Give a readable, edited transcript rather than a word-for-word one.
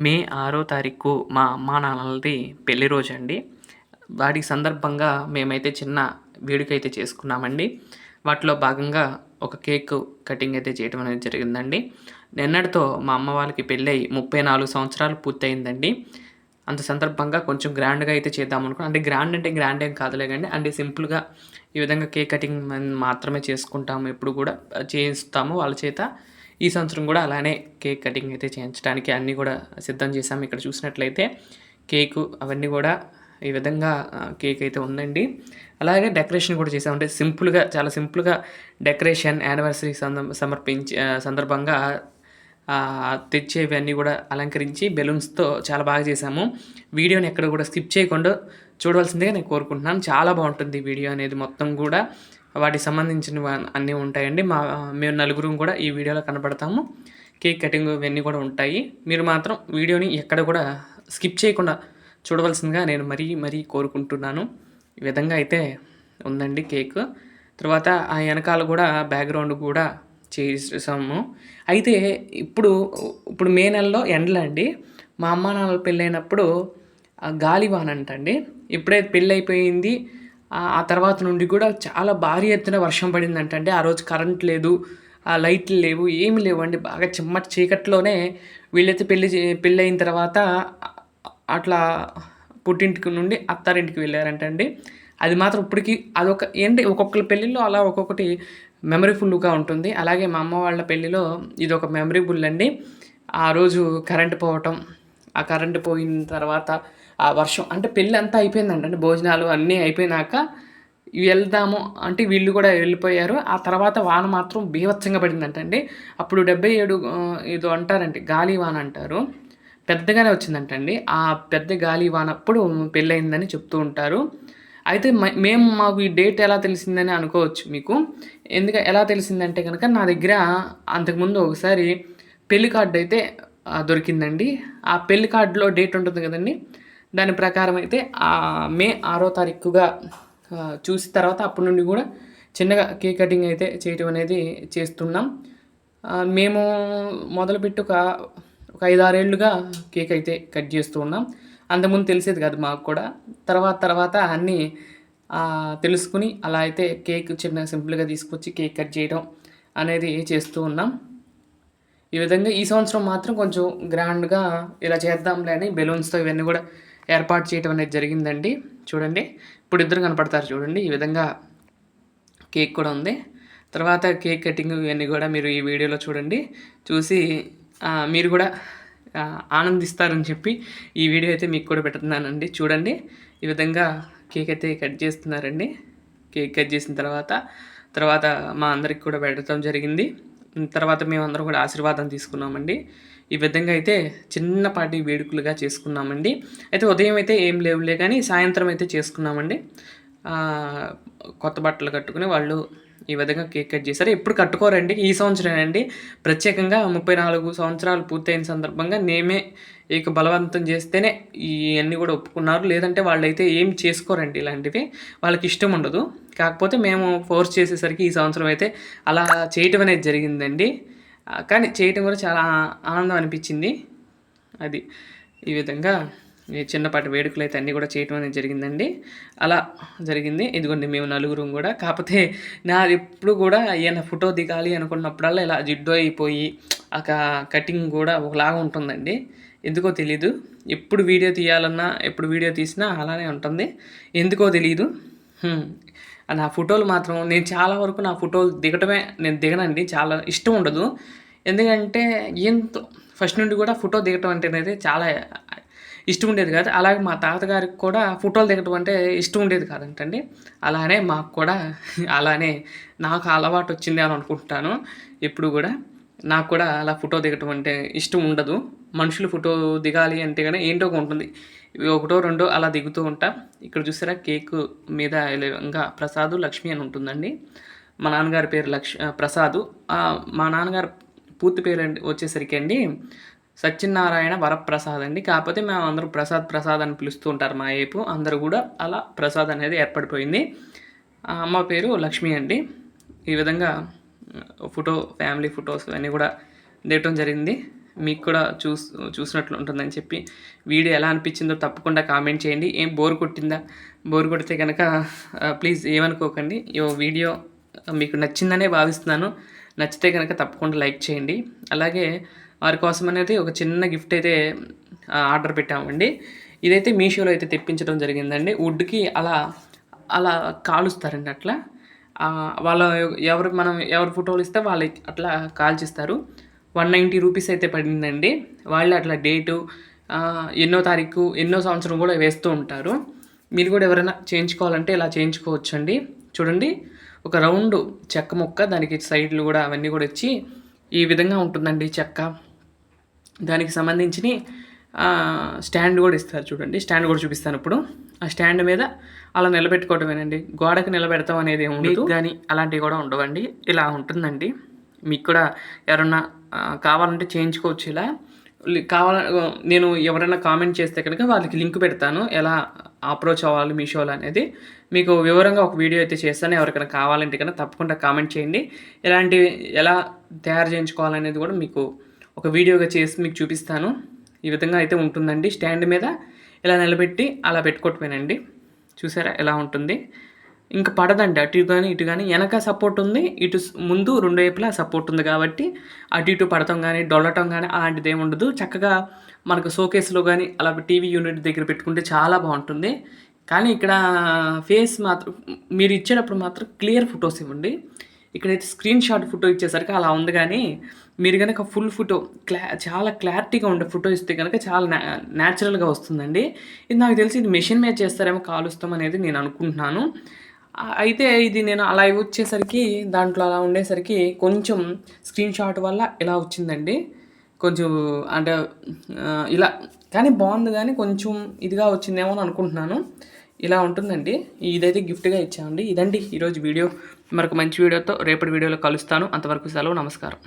మే 6 తారీఖు మా అమ్మానాన్నలది పెళ్లి రోజండి. వాటి సందర్భంగా మేమైతే చిన్న వేడుకైతే చేసుకున్నామండి. వాటిలో భాగంగా ఒక కేకు కటింగ్ అయితే చేయడం అనేది జరిగిందండి. నిన్నటితో మా అమ్మ వాళ్ళకి పెళ్ళై 34 సంవత్సరాలు పూర్తయిందండి. అంత సందర్భంగా కొంచెం గ్రాండ్‌గా అయితే చేద్దామనుకున్నాం. అంటే గ్రాండ్ అంటే గ్రాండ్ ఏం కాదులే గానీ, అంటే సింపుల్‌గా ఈ విధంగా కేక్ కటింగ్ మాత్రమే చేసుకుంటాము. ఎప్పుడు గూడా చేయిస్తాము వాళ్ళ చేత. ఈ సంవత్సరం గూడా అలానే కేక్ కటింగ్ అయితే చేయించడానికి అన్నీ గూడా సిద్ధం చేశాము. ఇక్కడ చూసినట్లయితే కేకు అవన్నీ గూడా ఈ విధంగా కేక్ అయితే ఉందండి. అలాగే డెకరేషన్ కూడా చేసాం. అంటే సింపుల్‌గా చాలా సింపుల్‌గా డెకరేషన్ యానివర్సరీ సందర్భంగా తెచ్చేవన్నీ గూడా అలంకరించి బెలూన్స్‌తో చాలా బాగా చేశాము. వీడియోని ఎక్కడ గూడా స్కిప్ చేయకుండా చూడవలసిందిగా నేను కోరుకుంటున్నాను. చాలా బావుంటుంది వీడియో అనేది మొత్తం గూడా. వాటికి సంబంధించినవి అన్నీ ఉంటాయండి. మేము నలుగురం కూడా ఈ వీడియోలో కనపడతాము. కేక్ కటింగ్ ఇవన్నీ కూడా ఉంటాయి. మీరు మాత్రం వీడియోని ఎక్కడ కూడా స్కిప్ చేయకుండా చూడవలసిందిగా నేను మరీ కోరుకుంటున్నాను. ఈ విధంగా అయితే ఉందండి కేకు. తర్వాత ఆ ఎనకాల గూడా బ్యాక్‌గ్రౌండ్ గూడా చేసేసాము. అయితే ఇప్పుడు మే నెలలో ఎండలండి. మా అమ్మానాన్నల పెళ్ళైనప్పుడు గాలివానంటండి. ఎప్పుడైతే పెళ్ళైపోయింది ఆ తర్వాత నుండి కూడా చాలా భారీ ఎత్తున వర్షం పడిందంటండి. ఆ రోజు కరెంట్ లేదు. లైట్లు లేవు. ఏమి లేవండి. బాగా చిమ్మటి చీకట్లోనే వీళ్ళైతే పెళ్ళయిన తర్వాత అట్లా పుట్టింటికి నుండి అత్తారింటికి వెళ్ళారంటండి. అది మాత్రం ఇప్పటికి అదొక ఏంటి ఒక్కొక్కళ్ళ పెళ్ళిలో అలా ఒక్కొక్కటి మెమరీఫుల్‌గా ఉంటుంది. అలాగే మా అమ్మ వాళ్ళ పెళ్ళిలో ఇదొక మెమరీబుల్ అండి. ఆ రోజు కరెంట్ పోవటం, ఆ కరెంట్ పోయిన తర్వాత ఆ వర్షం అంటే పెళ్ళంతా అయిపోయిందంట. అంటే భోజనాలు అన్నీ అయిపోయినాక వెళ్దాము అంటే వీళ్ళు కూడా వెళ్ళిపోయారు. ఆ తర్వాత వాన మాత్రం బీభత్సంగా పడిందంటండి. అప్పుడు 77 ఏదో అంటారండి గాలివాన అంటారు. పెద్దగానే వచ్చిందంటండి. ఆ పెద్ద గాలివాన అప్పుడు పెళ్ళయిందని చెప్తూ ఉంటారు. అయితే మాకు ఈ డేట్ ఎలా తెలిసిందని అనుకోవచ్చు మీకు. ఎలా తెలిసిందంటే గనక నా దగ్గర అంతకుముందు ఒకసారి పెళ్లి కార్డ్ అయితే దొరికిందండి. ఆ పెళ్లి కార్డ్‌లో డేట్ ఉంటుంది కదండీ! దాని ప్రకారం అయితే మే 6 తారీఖుగా చూసిన తర్వాత అప్పటి నుండి కూడా చిన్నగా కేక్ కటింగ్ అయితే చేయటం అనేది చేస్తున్నాం. మేము మొదలుపెట్టి ఒక 5, 6 ఏళ్లుగా కేక్ అయితే కట్ చేస్తూ ఉన్నాం. అంతకుముందు తెలిసేది కాదు మాకు కూడా. తర్వాత అన్నీ తెలుసుకొని అలా అయితే కేక్ చిన్నగా సింపుల్‌గా తీసుకొచ్చి కేక్ కట్ చేయడం అనేది చేస్తూ ఉన్నాం. ఈ విధంగా ఈ సంవత్సరం మాత్రం కొంచెం గ్రాండ్‌గా ఇలా చేద్దాంలే అని బెలూన్స్‌తో ఇవన్నీ కూడా ఏర్పాటు చేయడం అనేది జరిగిందండి. చూడండి. ఇప్పుడు ఇద్దరు కనపడతారు చూడండి. ఈ విధంగా కేక్ కూడా ఉంది. తర్వాత కేక్ కటింగ్ ఇవన్నీ కూడా మీరు ఈ వీడియోలో చూడండి. చూసి మీరు కూడా ఆనందిస్తారని చెప్పి ఈ వీడియో అయితే మీకు కూడా పెడుతున్నానండి. చూడండి. ఈ విధంగా కేక్ అయితే కట్ చేస్తున్నారండి. కేక్ కట్ చేసిన తర్వాత మా అందరికి కూడా పెట్టడం జరిగింది. తర్వాత మేమందరం కూడా ఆశీర్వాదం తీసుకున్నామండి. ఈ విధంగా అయితే చిన్నపాటి వేడుకలుగా చేసుకున్నామండి. అయితే ఉదయం అయితే ఏం లేవులే కానీ సాయంత్రం అయితే చేసుకున్నామండి. కొత్త బట్టలు కట్టుకుని వాళ్ళు ఈ విధంగా కేక్ కట్ చేశారు. ఎప్పుడు కట్టుకోరండి. ఈ సంవత్సరమేనండి ప్రత్యేకంగా 34 సంవత్సరాలు పూర్తయిన సందర్భంగా మేమే బలవంతం చేస్తేనే ఇయన్నీ కూడా ఒప్పుకున్నారు. లేదంటే వాళ్ళైతే ఏం చేసుకోరండి ఇలాంటివి. వాళ్ళకి ఇష్టం ఉండదు. కాకపోతే మేము ఫోర్స్ చేసేసరికి ఈ సంవత్సరం అయితే అలా చేయటం అనేది జరిగిందండి. కానీ చేయటం కూడా చాలా ఆనందం అనిపించింది. అది. ఈ విధంగా ఈ చిన్నపాటి వేడుకలైతే అన్నీ కూడా చేయటం అనేది జరిగిందండి. అలా జరిగింది. ఇదిగోండి మేము నలుగురం కూడా. కాకపోతే నాదెప్పుడు కూడా ఏమైనా ఫోటో దిగాలి అనుకున్నప్పుడల్లా ఇలా జిడ్డు అయిపోయి కటింగ్ కూడా ఒకలాగా ఉంటుందండి. ఎందుకో తెలీదు. ఎప్పుడు వీడియో తీయాలన్నా, ఎప్పుడు వీడియో తీసినా అలానే ఉంటుంది. ఎందుకో తెలీదు. నా ఫోటోలు మాత్రం నేను చాలా వరకు నా ఫోటోలు నేను దిగనండి. చాలా ఇష్టం ఉండదు. ఎందుకంటే ఫస్ట్ నుండి కూడా ఫోటో దిగటం అంటేనైతే చాలా ఇష్టం ఉండేది కాదు. అలాగే మా తాతగారికి కూడా ఫోటోలు దిగటం అంటే ఇష్టం ఉండేది కాదంటండి. అలానే మాకు కూడా అలానే నాకు అలవాటు వచ్చింది అని అనుకుంటాను. ఎప్పుడు కూడా నాకు కూడా అలా ఫోటో దిగటం అంటే ఇష్టం ఉండదు. మనుషులు ఫోటో దిగాలి అంటే గానీ ఏంటో ఉంటుంది. ఒకటో రెండో అలా దిగుతూ ఉంటా. ఇక్కడ చూసారా కేకు మీద ఇంకా ప్రసాదు, లక్ష్మి అని ఉంటుందండి. మా నాన్నగారి పేరు ప్రసాదు. మా నాన్నగారు పూర్తి పేరు వచ్చేసరికి అండి సత్యనారాయణ వరప్రసాద్ అండి. కాకపోతే మేము అందరూ ప్రసాద్ అని పిలుస్తూ ఉంటారు మా వైపు. అందరూ కూడా అలా ప్రసాద్ అనేది ఏర్పడిపోయింది. అమ్మ పేరు లక్ష్మి అండి. ఈ విధంగా ఫ్యామిలీ ఫొటోస్ అన్నీ కూడా దిగటం జరిగింది. మీకు కూడా చూసినట్లు ఉంటుందని చెప్పి వీడియో ఎలా అనిపించిందో తప్పకుండా కామెంట్ చేయండి. ఏం బోర్ కొట్టిందా? బోర్ కొడితే కనుక ప్లీజ్ ఏమనుకోకండి. ఈ వీడియో మీకు నచ్చిందనే భావిస్తున్నాను. నచ్చితే కనుక తప్పకుండా లైక్ చేయండి. అలాగే వారి కోసం అనేది ఒక చిన్న గిఫ్ట్ అయితే ఆర్డర్ పెట్టామండి. ఇదైతే మీషోలో అయితే తెప్పించడం జరిగిందండి. వుడ్కి అలా అలా కాలుస్తారండి. అట్లా వాళ్ళ ఎవరు ఫోటోలు ఇస్తే వాళ్ళకి అట్లా కాల్చిస్తారు. 190 రూపీస్ అయితే పడిందండి. వాళ్ళే అట్లా డేటు, ఎన్నో తారీఖు, ఎన్నో సంవత్సరం కూడా వేస్తూ ఉంటారు. మీరు కూడా ఎవరైనా చేయించుకోవాలంటే ఇలా చేయించుకోవచ్చండి. చూడండి, ఒక రౌండ్ చెక్క ముక్క, దానికి సైడ్లు కూడా అవన్నీ కూడా ఇచ్చి ఈ విధంగా ఉంటుందండి చెక్క. దానికి సంబంధించిన స్టాండ్ కూడా ఇస్తారు. చూడండి, స్టాండ్ కూడా చూపిస్తాను ఇప్పుడు. ఆ స్టాండ్ మీద అలా నిలబెట్టుకోవటమేనండి. గోడకు నిలబెడతాం అనేది ఉండదు కానీ అలాంటివి కూడా ఉండవండి. ఇలా ఉంటుందండి. మీకు కూడా ఎవరన్నా కావాలంటే చేయించుకోవచ్చు. ఇలా నేను ఎవరైనా కామెంట్ చేస్తే కనుక వాళ్ళకి లింక్ పెడతాను, ఎలా అప్రోచ్ అవ్వాలి మీషోలో అనేది. మీకు వివరంగా ఒక వీడియో అయితే చేస్తాను. ఎవరికైనా కావాలంటే కనుక తప్పకుండా కామెంట్ చేయండి. ఇలాంటివి ఎలా తయారు చేయించుకోవాలనేది కూడా మీకు ఒక వీడియోగా చేసి మీకు చూపిస్తాను. ఈ విధంగా అయితే ఉంటుందండి. స్టాండ్ మీద ఇలా నిలబెట్టి అలా పెట్టుకోవటమేనండి. చూసారా ఎలా ఉంటుంది? ఇంకా పడదండి. అటు కానీ ఇటు కానీ వెనక సపోర్ట్ ఉంది, ఇటు ముందు రెండు వైపులా సపోర్ట్ ఉంది కాబట్టి అటు ఇటు పడటం కానీ డొల్లటం కానీ అలాంటిది ఏమి ఉండదు. చక్కగా మనకు షోకేస్లో కానీ అలా టీవీ యూనిట్ దగ్గర పెట్టుకుంటే చాలా బాగుంటుంది. కానీ ఇక్కడ ఫేస్ మాత్రం మీరు ఇచ్చేటప్పుడు మాత్రం క్లియర్ ఫొటోస్ ఇవ్వండి. ఇక్కడైతే స్క్రీన్ షాట్ ఫోటో ఇచ్చేసరికి అలా ఉంది. కానీ మీరు కనుక ఫుల్ ఫోటో చాలా క్లారిటీగా ఉండే ఫోటో ఇస్తే కనుక చాలా న్యాచురల్గా వస్తుందండి. ఇది నాకు తెలిసి ఇది మెషిన్ మీద చేస్తారేమో కాలుస్తాం అనేది నేను అనుకుంటున్నాను. అయితే ఇది నేను అలా వచ్చేసరికి దాంట్లో అలా ఉండేసరికి కొంచెం స్క్రీన్ షాట్ వల్ల ఇలా వచ్చిందండి. కొంచెం అంటే ఇలా కానీ బాగుంది, కానీ కొంచెం ఇదిగా వచ్చిందేమో అని అనుకుంటున్నాను. ఇలా ఉంటుందండి. ఇదైతే గిఫ్ట్గా ఇచ్చామండి. ఇదండి ఈరోజు వీడియో. మరొక మంచి వీడియోతో రేపటి వీడియోలో కలుస్తాను. అంతవరకు సెలవు. నమస్కారం.